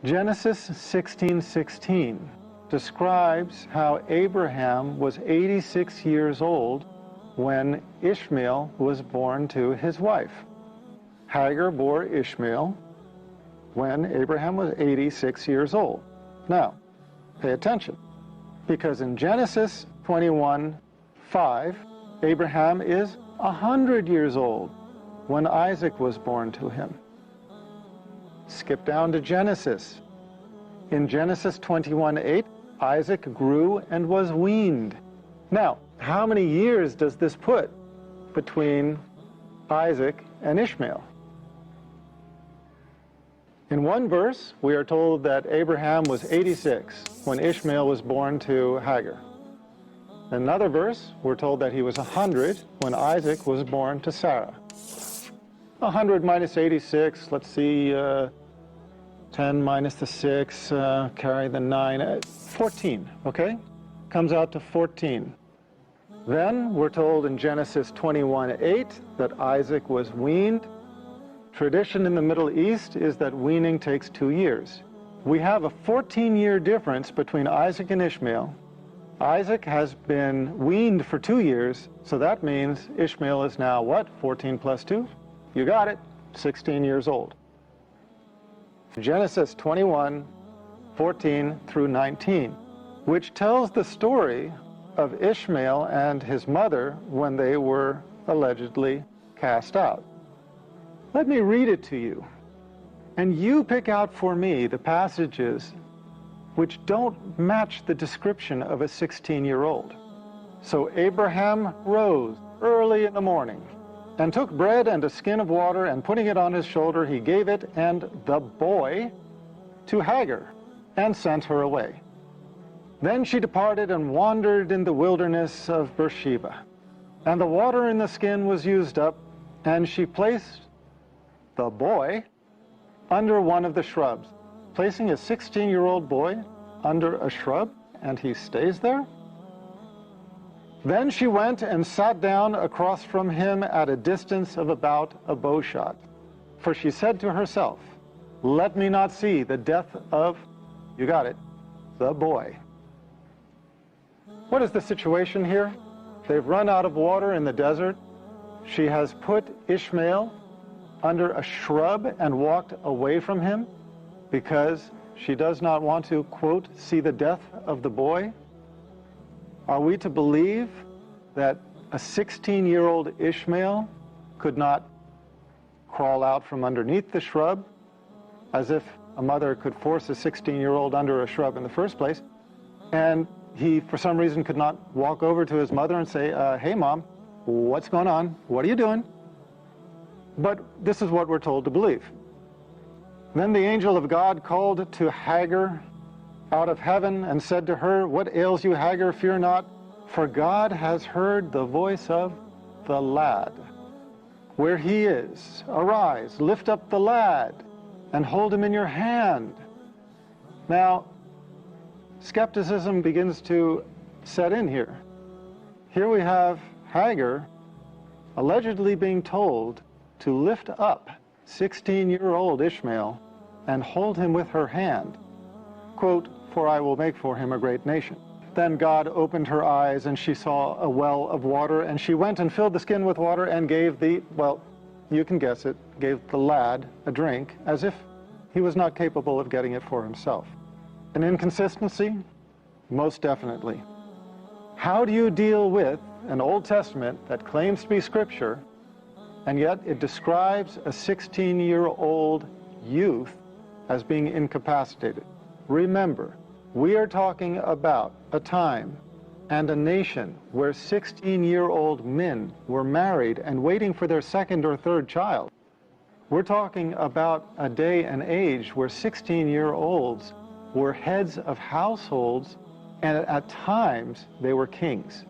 Genesis 16:16 describes how Abraham was 86 years old when Ishmael was born to his wife. Hagar bore Ishmael when Abraham was 86 years old. Now, pay attention, because in Genesis 21:5, Abraham is 100 years old when Isaac was born to him. Skip down to Genesis. In Genesis 21:8, Isaac grew and was weaned. Now, how many years does this put between Isaac and Ishmael? In one verse, we are told that Abraham was 86 when Ishmael was born to Hagar. In another verse, we're told that he was 100 when Isaac was born to Sarah. 100 minus 86, let's see, 10 minus the 6, carry the 9, 14, okay? Comes out to 14. Then we're told in Genesis 21:8 that Isaac was weaned. Tradition in the Middle East is that weaning takes 2 years. We have a 14-year difference between Isaac and Ishmael. Isaac has been weaned for 2 years, so that means Ishmael is now what? 14 plus 2? You got it, 16 years old. Genesis 21:14 through 19, which tells the story of Ishmael and his mother when they were allegedly cast out. Let me read it to you, and you pick out for me the passages which don't match the description of a 16-year-old. So Abraham rose early in the morning and took bread and a skin of water, and putting it on his shoulder, he gave it and the boy to Hagar and sent her away. Then she departed and wandered in the wilderness of Beersheba. And the water in the skin was used up, and she placed the boy under one of the shrubs. Placing a 16-year-old boy under a shrub, and he stays there? Then she went and sat down across from him at a distance of about a bow shot. For she said to herself, "Let me not see the death of," you got it, "the boy." What is the situation here? They've run out of water in the desert. She has put Ishmael under a shrub and walked away from him because she does not want to, quote, "see the death of the boy." Are we to believe that a 16-year-old Ishmael could not crawl out from underneath the shrub, as if a mother could force a 16-year-old under a shrub in the first place, and he, for some reason, could not walk over to his mother and say, "Hey, Mom, what's going on? What are you doing?" But this is what we're told to believe. Then the angel of God called to Hagar out of heaven and said to her, "What ails you, Hagar? Fear not, for God has heard the voice of the lad. Where he is, arise, lift up the lad, and hold him in your hand." Now, skepticism begins to set in here. Here we have Hagar allegedly being told to lift up 16-year-old Ishmael and hold him with her hand, quote, "For I will make for him a great nation." Then God opened her eyes, and she saw a well of water, and she went and filled the skin with water and gave the, well, you can guess it, gave the lad a drink, as if he was not capable of getting it for himself. An inconsistency? Most definitely. How do you deal with an Old Testament that claims to be Scripture, and yet it describes a 16-year-old youth as being incapacitated? Remember, we are talking about a time and a nation where 16-year-old men were married and waiting for their second or third child. We're talking about a day and age where 16-year-olds were heads of households, and at times they were kings.